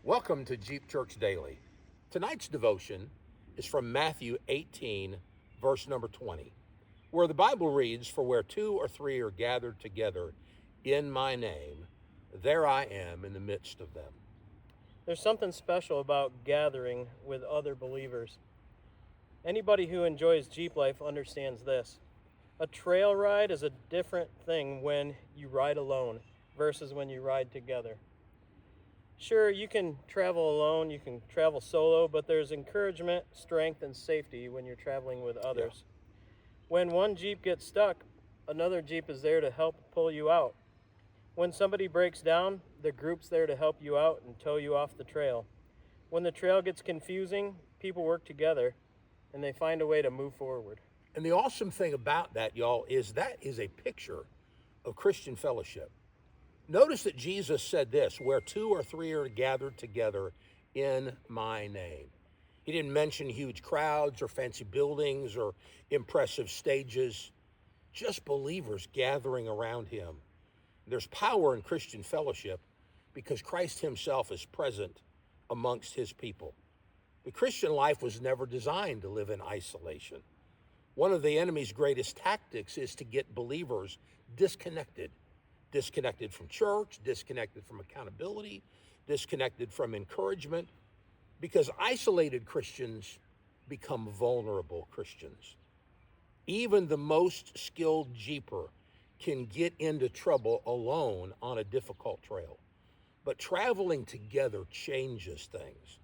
Welcome to Jeep Church Daily. Tonight's devotion is from Matthew 18, verse number 20, where the Bible reads, "For where two or three are gathered together in my name, there I am in the midst of them." There's something special about gathering with other believers. Anybody who enjoys Jeep life understands this. A trail ride is a different thing when you ride alone versus when you ride together. Sure, you can travel alone, you can travel solo, but there's encouragement, strength, and safety when you're traveling with others. When one Jeep gets stuck, another Jeep is there to help pull you out. When somebody breaks down, the group's there to help you out and tow you off the trail. When the trail gets confusing, people work together and they find a way to move forward. And the awesome thing about that, y'all, is that is a picture of Christian fellowship. Notice that Jesus said this, "Where two or three are gathered together in my name." He didn't mention huge crowds or fancy buildings or impressive stages, just believers gathering around him. There's power in Christian fellowship because Christ himself is present amongst his people. The Christian life was never designed to live in isolation. One of the enemy's greatest tactics is to get believers disconnected from church, disconnected from accountability, disconnected from encouragement, because isolated Christians become vulnerable Christians. Even the most skilled Jeeper can get into trouble alone on a difficult trail. But traveling together changes things.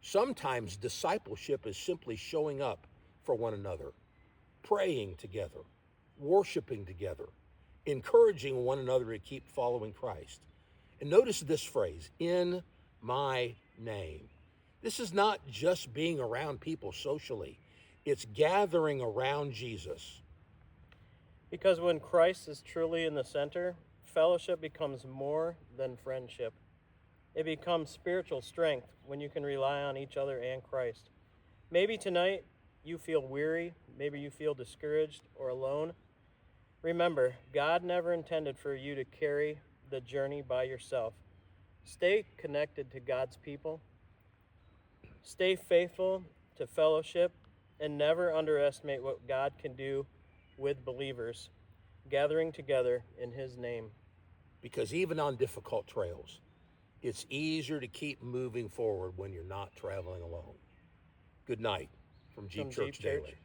Sometimes discipleship is simply showing up for one another, praying together, worshiping together, encouraging one another to keep following Christ. And notice this phrase, "in my name." This is not just being around people socially, it's gathering around Jesus. Because when Christ is truly in the center, fellowship becomes more than friendship. It becomes spiritual strength when you can rely on each other and Christ. Maybe tonight you feel weary, maybe you feel discouraged or alone. Remember, God never intended for you to carry the journey by yourself. Stay connected to God's people. Stay faithful to fellowship and never underestimate what God can do with believers gathering together in his name. Because even on difficult trails, it's easier to keep moving forward when you're not traveling alone. Good night from Jeep From Church Jeep Church. Daily.